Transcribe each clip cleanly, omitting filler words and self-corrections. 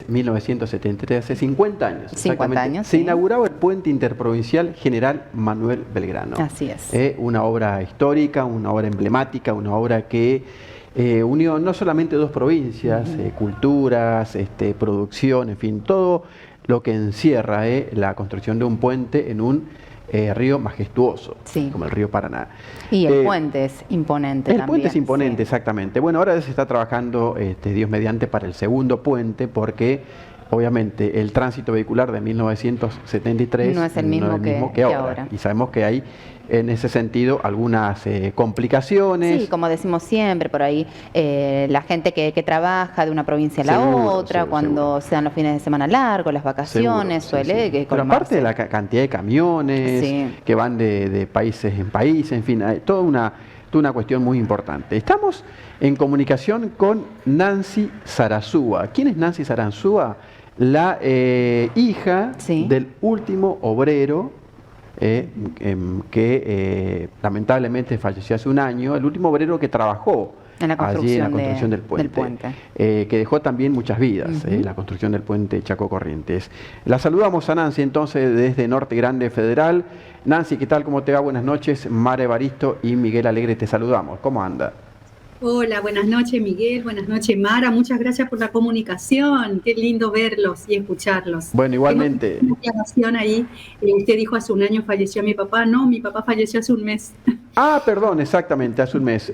1973, hace 50 años. 50 años, se sí. inauguraba el puente interprovincial General Manuel Belgrano. Así es. Una obra histórica, una obra emblemática, una obra que unió no solamente dos provincias, culturas, producción, en fin, todo lo que encierra la construcción de un puente en un río majestuoso, sí, como el río Paraná. Y el puente es imponente también. El puente es imponente, sí, exactamente. Bueno, ahora se está trabajando, Dios mediante, para el segundo puente, porque obviamente el tránsito vehicular de 1973 no es el mismo, que ahora. Y sabemos que hay en ese sentido algunas complicaciones. Sí, como decimos siempre, por ahí la gente que trabaja de una provincia a la otra, cuando sean los fines de semana largos, las vacaciones, suele que pero aparte de la cantidad de camiones que van de países en país, en fin, hay toda una cuestión muy importante. Estamos en comunicación con Nancy Sarasúa. ¿Quién es Nancy Sarasúa? La hija del último obrero que lamentablemente falleció hace un año, el último obrero que trabajó allí en la construcción del puente. Que dejó también muchas vidas, la construcción del puente Chaco Corrientes. La saludamos a Nancy entonces desde Norte Grande Federal. Nancy, ¿qué tal? ¿Cómo te va? Buenas noches. Mara Evaristo y Miguel Alegre te saludamos. ¿Cómo anda? Hola, buenas noches Miguel, buenas noches Mara, muchas gracias por la comunicación, qué lindo verlos y escucharlos. Bueno, igualmente. Una aclaración ahí, usted dijo hace un año falleció mi papá, no, mi papá falleció hace un mes. Ah, perdón, exactamente, hace un mes.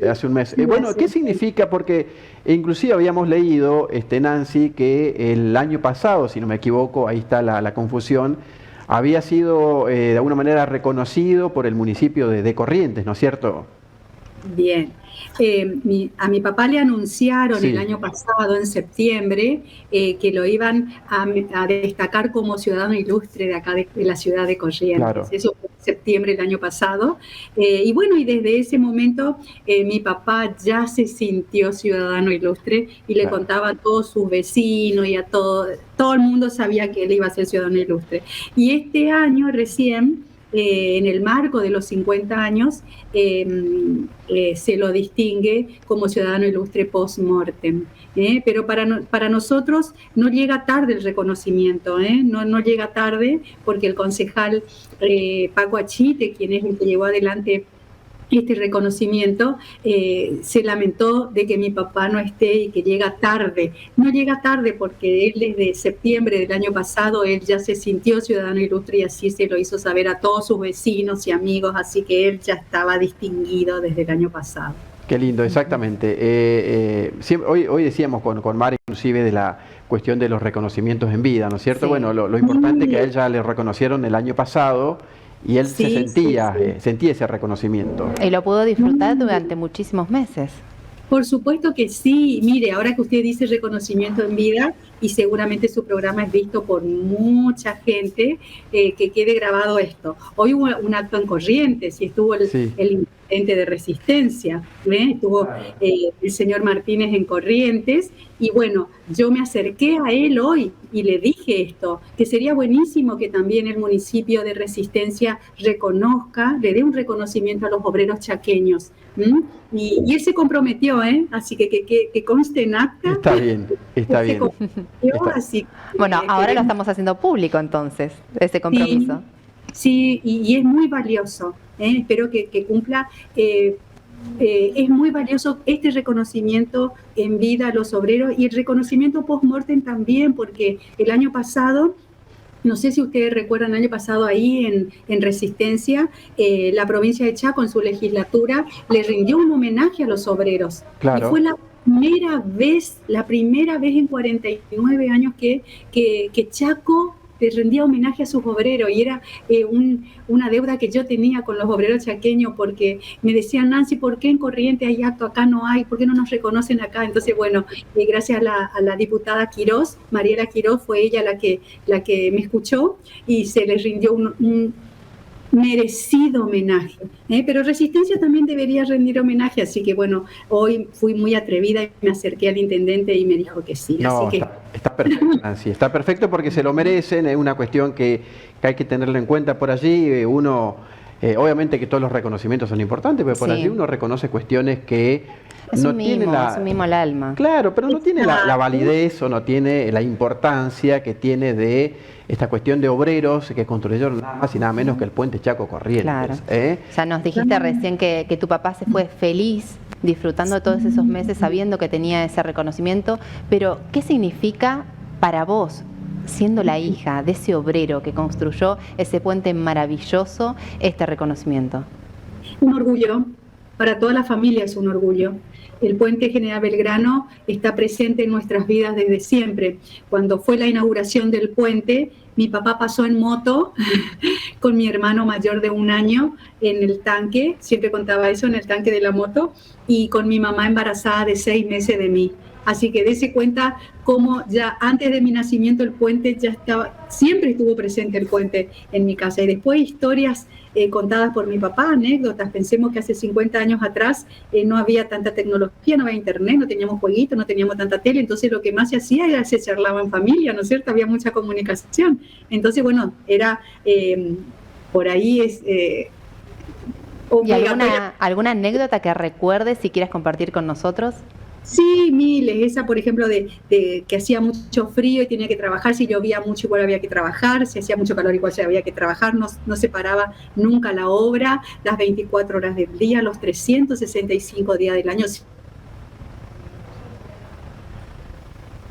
Bueno, ¿qué significa? Porque inclusive habíamos leído, Nancy, que el año pasado, si no me equivoco, ahí está la confusión, había sido de alguna manera reconocido por el municipio de Corrientes, ¿no es cierto? Bien. A mi papá le anunciaron el año pasado, en septiembre, que lo iban a destacar como ciudadano ilustre de acá de la ciudad de Corrientes. Claro. Eso fue en septiembre del año pasado. Y bueno, y desde ese momento mi papá ya se sintió ciudadano ilustre y le contaba a todos sus vecinos y a todo el mundo sabía que él iba a ser ciudadano ilustre. Y este año recién, en el marco de los 50 años, se lo distingue como ciudadano ilustre post-mortem. Pero para nosotros no llega tarde el reconocimiento, no llega tarde porque el concejal Paco Achite, quien es el que llevó adelante este reconocimiento, se lamentó de que mi papá no esté y que llega tarde. No llega tarde porque él desde septiembre del año pasado, él ya se sintió ciudadano ilustre y así se lo hizo saber a todos sus vecinos y amigos, así que él ya estaba distinguido desde el año pasado. Qué lindo, exactamente. Hoy decíamos con Mara inclusive de la cuestión de los reconocimientos en vida, ¿no es cierto? Sí. Bueno, lo importante es que a él ya le reconocieron el año pasado y él sentía ese reconocimiento. Y lo pudo disfrutar durante muchísimos meses. Por supuesto que sí. Mire, ahora que usted dice reconocimiento en vida, y seguramente su programa es visto por mucha gente, que quede grabado esto. Hoy hubo un acto en Corrientes y estuvo el intendente de Resistencia, estuvo el señor Martínez en Corrientes, y bueno, yo me acerqué a él hoy y le dije esto, que sería buenísimo que también el municipio de Resistencia reconozca, le dé un reconocimiento a los obreros chaqueños. Y él se comprometió, así que conste en acta. Está bien. Así, bueno, ahora lo estamos haciendo público entonces, ese compromiso. Sí, y es muy valioso, espero que cumpla. Es muy valioso este reconocimiento en vida a los obreros y el reconocimiento post-mortem también, porque el año pasado, no sé si ustedes recuerdan, el año pasado ahí en Resistencia, la provincia de Chaco en su legislatura le rindió un homenaje a los obreros. Claro. Y fue la primera vez en 49 años que Chaco le rendía homenaje a sus obreros, y era una deuda que yo tenía con los obreros chaqueños, porque me decían, Nancy, ¿por qué en Corrientes hay acto, acá no hay? ¿Por qué no nos reconocen acá? Entonces, bueno, gracias a la diputada Quirós, Mariela Quirós, fue ella la que me escuchó y se le rindió un merecido homenaje, pero Resistencia también debería rendir homenaje, así que bueno, hoy fui muy atrevida y me acerqué al intendente y me dijo que sí. No, así está perfecto, Nancy, está perfecto porque se lo merecen, es una cuestión que hay que tenerlo en cuenta por allí. Uno Obviamente que todos los reconocimientos son importantes, pero por allí uno reconoce cuestiones que no tienen es un mimo al alma. Claro, pero no tiene la validez o no tiene la importancia que tiene de esta cuestión de obreros que construyeron nada más y nada menos que el puente Chaco Corrientes. Claro. Ya nos dijiste recién que tu papá se fue feliz, disfrutando de todos esos meses, sabiendo que tenía ese reconocimiento, pero ¿qué significa para vos, siendo la hija de ese obrero que construyó ese puente maravilloso, este reconocimiento? Un orgullo, para toda la familia es un orgullo. El puente General Belgrano está presente en nuestras vidas desde siempre. Cuando fue la inauguración del puente, mi papá pasó en moto con mi hermano mayor de 1 año en el tanque, siempre contaba eso, en el tanque de la moto, y con mi mamá embarazada de 6 meses de mí. Así que dése cuenta cómo ya antes de mi nacimiento el puente ya estaba, siempre estuvo presente el puente en mi casa. Y después historias contadas por mi papá, anécdotas. Pensemos que hace 50 años atrás no había tanta tecnología, no había internet, no teníamos jueguitos, no teníamos tanta tele. Entonces lo que más se hacía era se charlaba en familia, ¿no es cierto? Había mucha comunicación. Entonces, bueno, era por ahí es... ¿Y alguna anécdota que recuerdes si quieres compartir con nosotros? Sí, miles. Esa, por ejemplo, de que hacía mucho frío y tenía que trabajar. Si llovía mucho, igual había que trabajar. Si hacía mucho calor, igual había que trabajar. No se paraba nunca la obra, las 24 horas del día, los 365 días del año.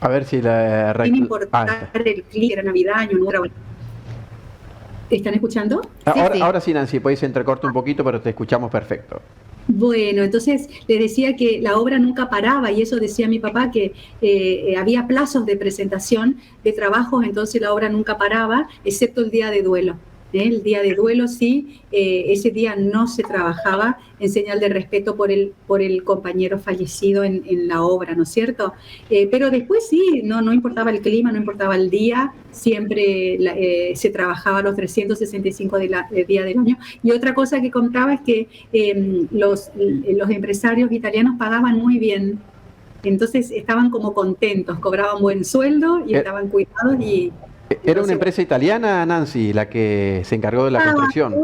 A ver si sin importar el clima, era Navidad, Año Nuevo. ¿Están escuchando? Ahora sí, Nancy, podéis entrecortar un poquito, pero te escuchamos perfecto. Bueno, entonces les decía que la obra nunca paraba y eso decía mi papá, que había plazos de presentación de trabajos, entonces la obra nunca paraba, excepto el día de duelo. El día de duelo sí, ese día no se trabajaba en señal de respeto por el compañero fallecido en la obra, ¿no es cierto? Pero después sí, no importaba el clima, no importaba el día, siempre se trabajaba los 365 días del año. Y otra cosa que contaba es que los empresarios italianos pagaban muy bien, entonces estaban como contentos, cobraban buen sueldo y estaban cuidados y... ¿Era una empresa italiana, Nancy, la que se encargó de la construcción?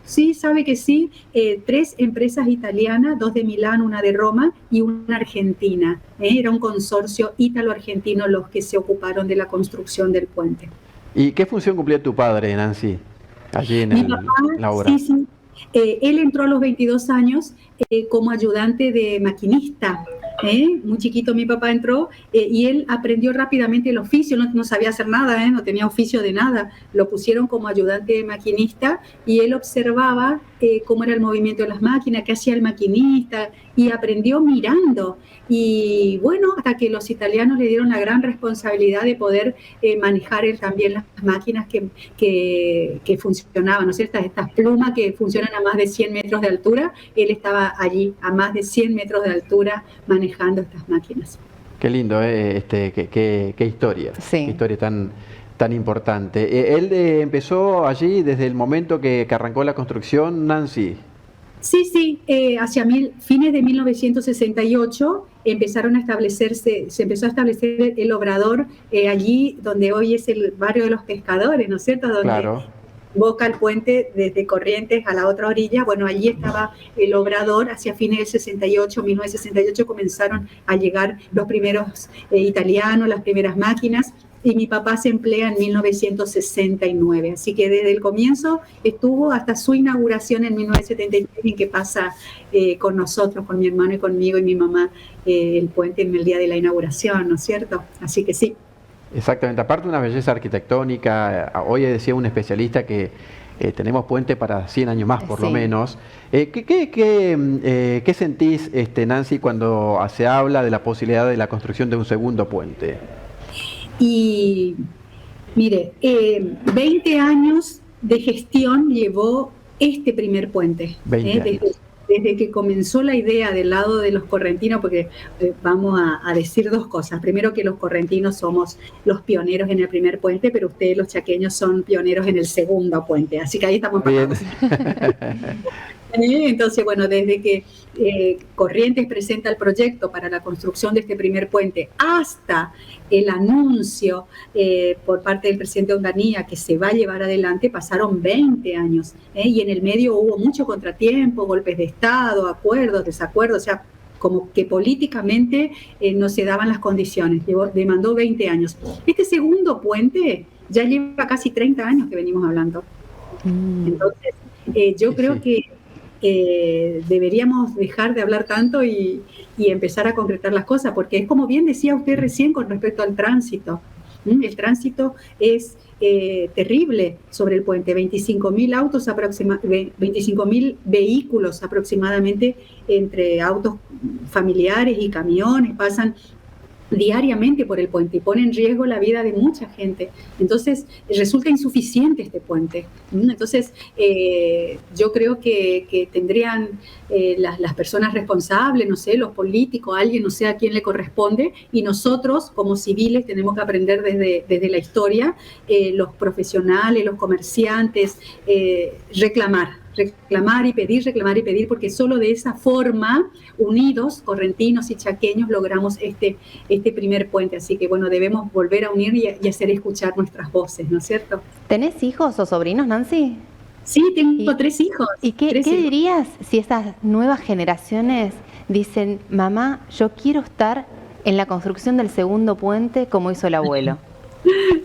Sí, sabe que sí. 3 empresas italianas, 2 de Milán, 1 de Roma y 1 argentina. Era un consorcio ítalo-argentino los que se ocuparon de la construcción del puente. ¿Y qué función cumplía tu padre, Nancy, allí en la obra? Sí. Él entró a los 22 años como ayudante de maquinista. Muy chiquito mi papá entró y él aprendió rápidamente el oficio, no sabía hacer nada, no tenía oficio de nada. Lo pusieron como ayudante de maquinista y él observaba cómo era el movimiento de las máquinas, qué hacía el maquinista y aprendió mirando. Y bueno, hasta que los italianos le dieron la gran responsabilidad de poder manejar él también las máquinas que funcionaban, ¿no es cierto? Estas plumas que funcionan a más de 100 metros de altura, él estaba allí a más de 100 metros de altura manejando estas máquinas. Qué lindo, qué historia, sí. Qué historia tan importante. ¿Él empezó allí desde el momento que arrancó la construcción, Nancy? Sí, hacia fines de 1968 se empezó a establecer el obrador allí donde hoy es el barrio de los pescadores, ¿no es cierto? Donde claro. Boca el puente desde Corrientes a la otra orilla. Bueno, allí estaba el obrador. Hacia fines del 68, 1968 comenzaron a llegar los primeros italianos, las primeras máquinas. Y mi papá se emplea en 1969, así que desde el comienzo estuvo hasta su inauguración en 1973, en que pasa con nosotros, con mi hermano y conmigo y mi mamá, el puente en el día de la inauguración, ¿no es cierto? Así que sí. Exactamente, aparte de una belleza arquitectónica, hoy decía un especialista que tenemos puente para 100 años más, por lo menos. ¿Qué sentís, Nancy, cuando se habla de la posibilidad de la construcción de un segundo puente? Y mire, 20 años de gestión llevó este primer puente. 20 años. Desde que comenzó la idea del lado de los correntinos, porque vamos a decir 2 cosas. Primero, que los correntinos somos los pioneros en el primer puente, pero ustedes, los chaqueños, son pioneros en el segundo puente. Así que ahí estamos empatados. Entonces, bueno, desde que Corrientes presenta el proyecto para la construcción de este primer puente hasta el anuncio por parte del presidente Onganía que se va a llevar adelante, pasaron 20 años. Y en el medio hubo mucho contratiempo, golpes de Estado, acuerdos, desacuerdos, o sea, como que políticamente no se daban las condiciones. Demandó 20 años. Este segundo puente ya lleva casi 30 años que venimos hablando. Entonces, yo creo que deberíamos dejar de hablar tanto y empezar a concretar las cosas, porque es como bien decía usted recién con respecto al tránsito. El tránsito es terrible sobre el puente, 25.000 autos, 25.000 vehículos aproximadamente entre autos familiares y camiones pasan diariamente por el puente y pone en riesgo la vida de mucha gente. Entonces, resulta insuficiente este puente. Entonces, yo creo que tendrían las personas responsables, no sé, los políticos, alguien, no sé a quién le corresponde, y nosotros, como civiles, tenemos que aprender desde la historia, los profesionales, los comerciantes, reclamar y pedir, porque solo de esa forma, unidos, correntinos y chaqueños, logramos este primer puente. Así que, bueno, debemos volver a unir y hacer escuchar nuestras voces, ¿no es cierto? ¿Tenés hijos o sobrinos, Nancy? Sí, tengo 3 hijos. ¿Y qué dirías si estas nuevas generaciones dicen, mamá, yo quiero estar en la construcción del segundo puente como hizo el abuelo?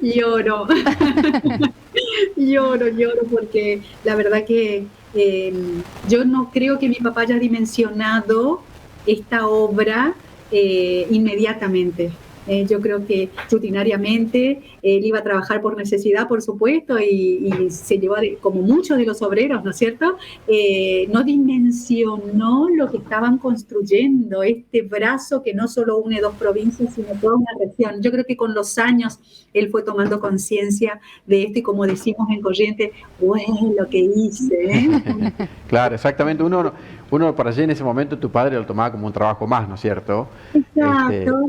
Lloro. Lloro, porque la verdad que yo no creo que mi papá haya dimensionado esta obra inmediatamente. Yo creo que rutinariamente él iba a trabajar por necesidad, por supuesto, y se llevó, como muchos de los obreros, ¿no es cierto? No dimensionó lo que estaban construyendo, este brazo que no solo une 2 provincias, sino toda una región. Yo creo que con los años él fue tomando conciencia de esto y, como decimos en Corrientes, bueno, lo que hice. Claro, exactamente. Uno para allí en ese momento tu padre lo tomaba como un trabajo más, ¿no es cierto? Exacto.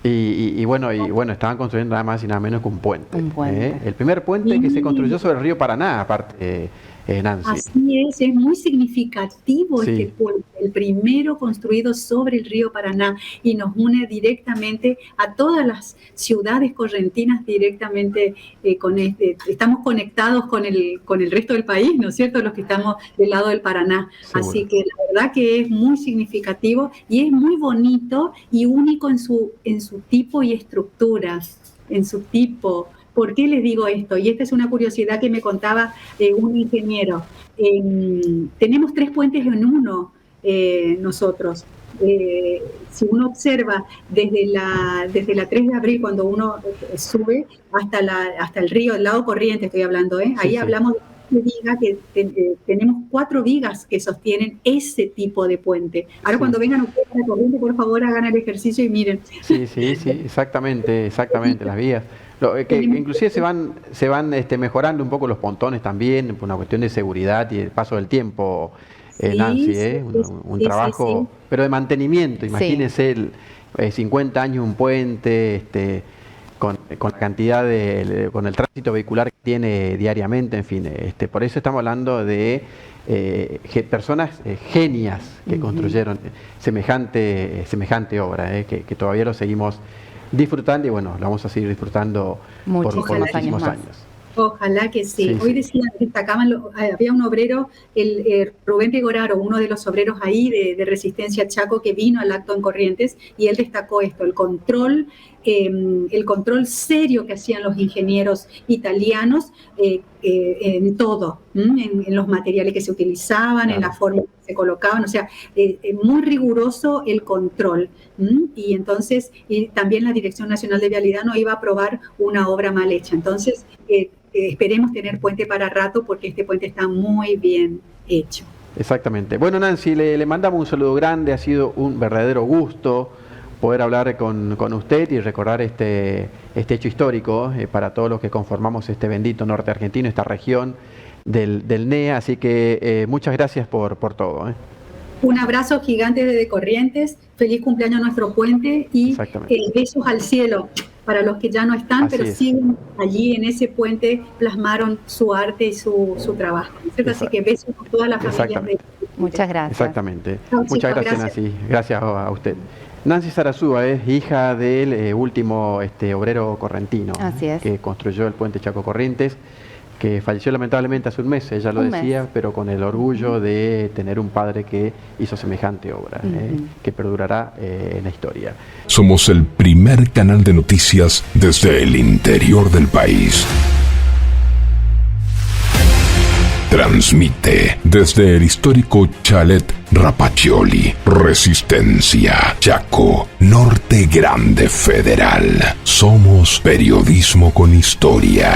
Y bueno, estaban construyendo nada más y nada menos que un puente. El primer puente que se construyó sobre el río Paraná, aparte, Nancy. Así es muy significativo este puente, el primero construido sobre el río Paraná, y nos une directamente a todas las ciudades correntinas directamente estamos conectados con el resto del país, ¿no es cierto?, los que estamos del lado del Paraná. Seguro. Así que la verdad que es muy significativo y es muy bonito y único en su tipo y estructura, en su tipo. ¿Por qué les digo esto? Y esta es una curiosidad que me contaba un ingeniero. Tenemos 3 puentes en uno nosotros. Si uno observa desde la 3 de abril, cuando uno sube hasta el río, el lado Corriente estoy hablando, ahí hablamos de vigas, que tenemos 4 vigas que sostienen ese tipo de puente. Ahora cuando vengan ustedes a la Corriente, por favor hagan el ejercicio y miren. Sí, exactamente, las vías. Que inclusive se van mejorando un poco los pontones también, por una cuestión de seguridad y el paso del tiempo, Nancy, un trabajo, pero de mantenimiento. Imagínense 50 años un puente, con la cantidad con el tránsito vehicular que tiene diariamente, en fin, por eso estamos hablando de personas genias que construyeron semejante obra, que todavía lo seguimos disfrutando y bueno, lo vamos a seguir disfrutando por muchísimos años. Ojalá que sí. Hoy había un obrero, el Rubén Pegoraro, uno de los obreros ahí de Resistencia Chaco, que vino al acto en Corrientes, y él destacó esto, el control serio que hacían los ingenieros italianos en todo, en los materiales que se utilizaban, en la forma que se colocaban, o sea, muy riguroso el control. Y entonces, también la Dirección Nacional de Vialidad no iba a aprobar una obra mal hecha. Entonces, esperemos tener puente para rato, porque este puente está muy bien hecho. Exactamente. Bueno, Nancy, le mandamos un saludo grande, ha sido un verdadero gusto poder hablar con usted y recordar este hecho histórico para todos los que conformamos este bendito norte argentino, esta región del NEA, así que muchas gracias por todo. Un abrazo gigante desde Corrientes, feliz cumpleaños a nuestro puente y besos al cielo para los que ya no están, pero siguen allí en ese puente, plasmaron su arte y su trabajo, ¿cierto? Así que besos a todas las familias de Muchas gracias. Exactamente. Muchas gracias, Nancy. Gracias a usted. Nancy Sarasúa es hija del último obrero correntino que construyó el puente Chaco Corrientes, que falleció lamentablemente hace un mes, ella lo decía, pero con el orgullo de tener un padre que hizo semejante obra, que perdurará en la historia. Somos el primer canal de noticias desde el interior del país. Transmite desde el histórico Chalet Rapaccioli, Resistencia, Chaco, Norte Grande Federal. Somos periodismo con historia.